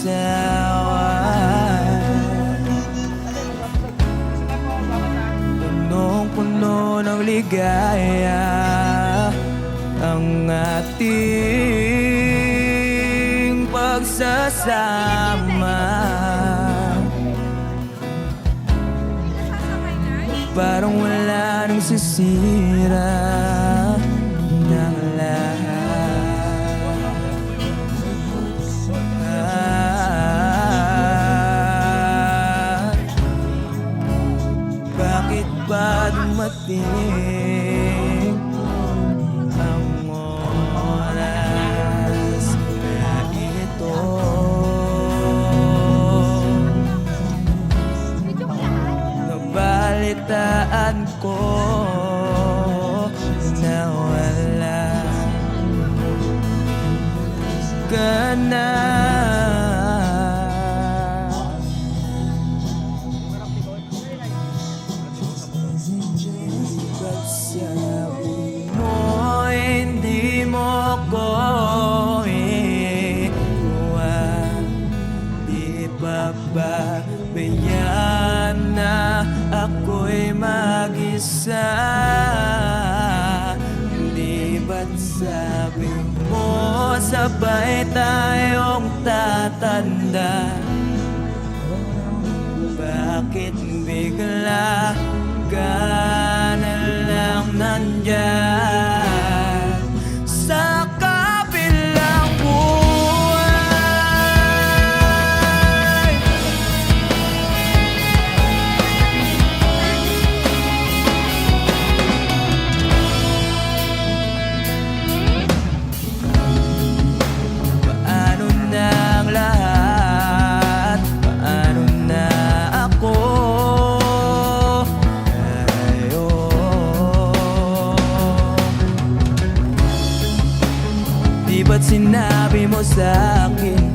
mag-asawa. Punong-puno ng ligaya ang ating pagsasama. Parang wala nang sisira ng lahat. Bakit ba dumating ang oras na ito? Nabalitaan ko na wala ka na. Ba't sabi mo hindi mo ko iwan? Di ba bayan na ako'y mag-isa? Di ba't sabi mo sabay tayong tatanda? Bakit bigla ka na lang nandyan sa kabilang buhay? Paano na ang lahat? Paano na ako? Di ba't sinabi mo sa'kin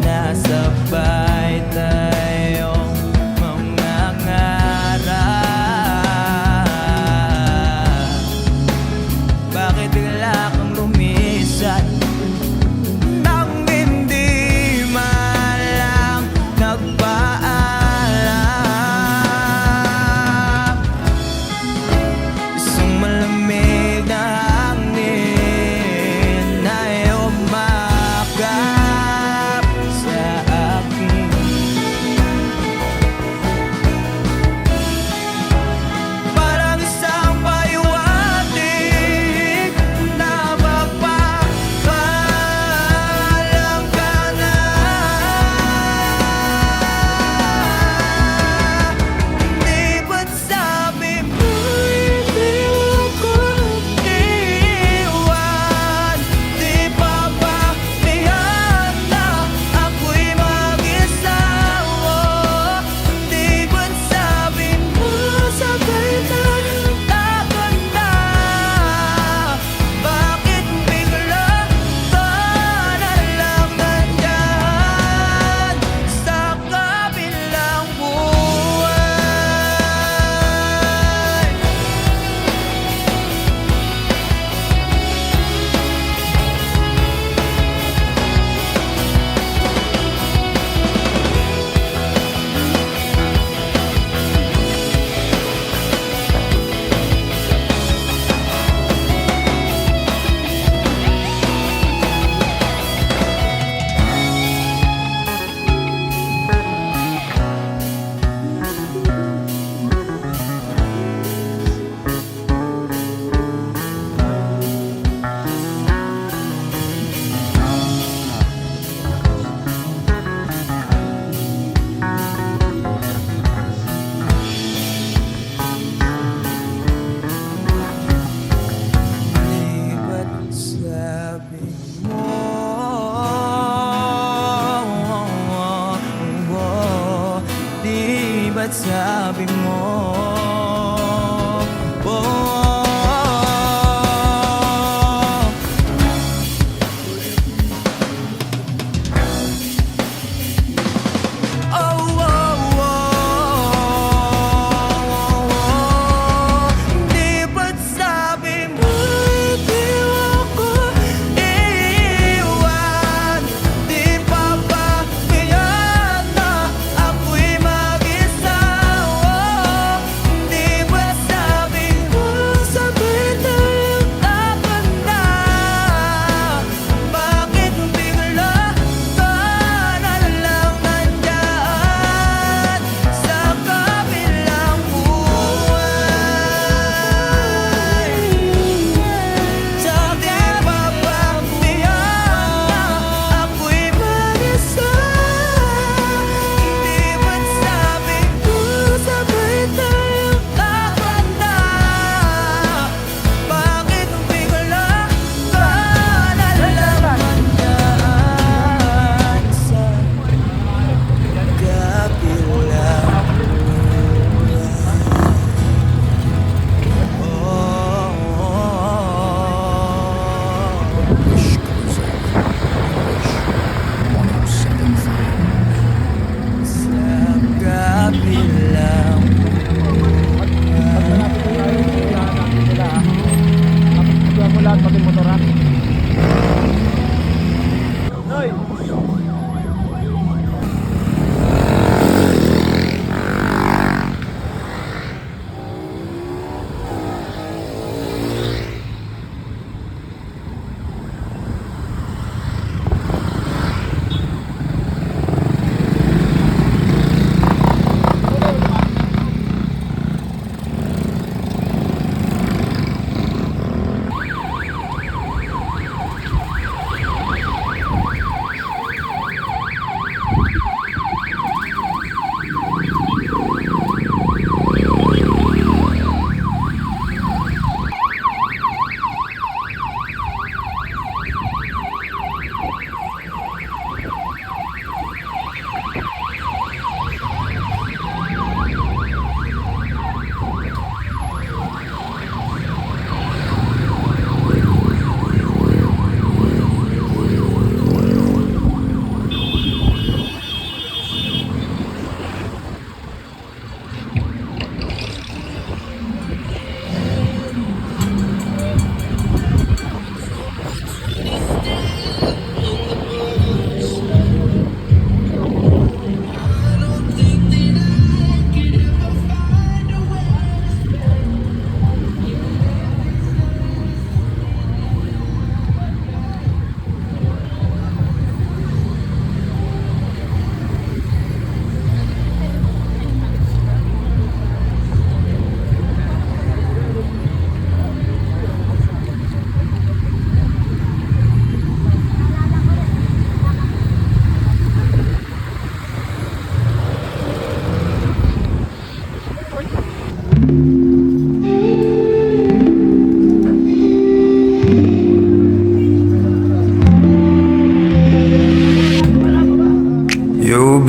nasabay tayong mangangarap? Bakit bigla kang lumisan nang hindi man lang nagpaalam? Isang malamig na hangin ay umakap sa akin. Parang isang paywating na magpapaalam ka na. Di ba't sabi mo hindi ako iwan? Di ba bayan na ako'y mag-isa? Di ba't sabi mo sabay tayong tatanda? Bakit bigla ka na lang nandyan sa kabilang buhay? Di ba't sabi mo di ba't sabi mo di ba't sabi mo hindi ako iwan? Di ba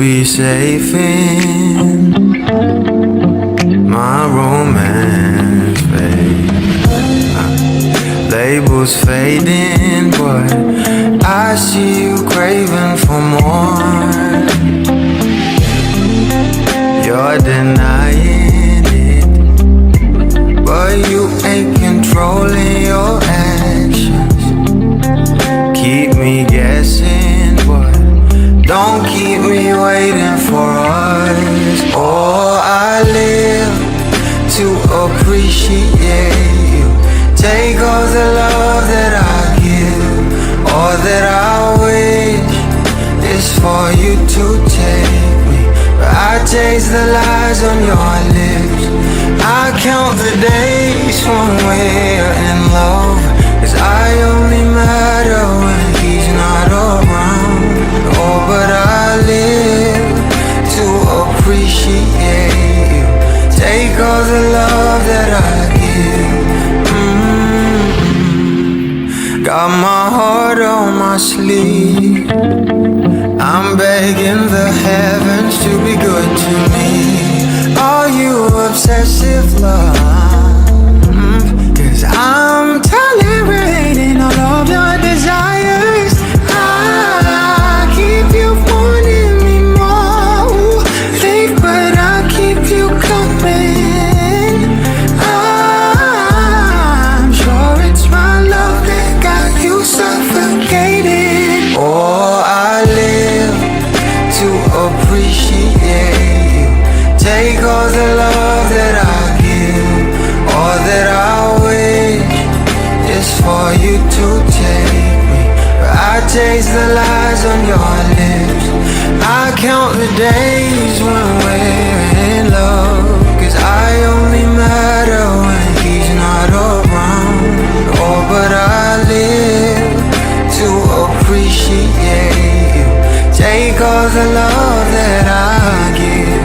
be safe in my romance, babe. Labels fading, but I see you craving for more. You're denying it, but you ain't controlling your actions. Keep me guessing, but don't keep me waiting for us. Oh, I live to appreciate you. Take all the love that I give, all that I wish is for you to take me. But I taste the lies on your lips. I count the days when we're in love, 'cause I only matter when he's not around. Oh, but I live to appreciate you. Take all the love that I give. Got my heart on my sleeve. I'm begging the heavens to be good to me. Are you obsessive love? 'Cause I'm tolerating all of your desires. I keep you wanting me more. Leave, but I keep you coming. I'm sure it's my love that got you suffocated. Oh, I live to appreciate you. Take all the love that I give, all that I wish is for you to take me. But I taste the lies on your lips. I count the days when we're in love, 'cause I only matter when he's not around. Oh, but I live to appreciate you. Take all the love that I give.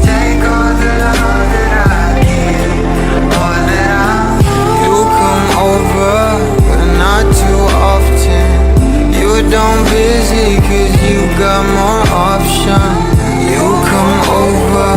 Take all the love that I give, all that I. You come over, but not too often. You don't busy 'cause you got more options. You come over,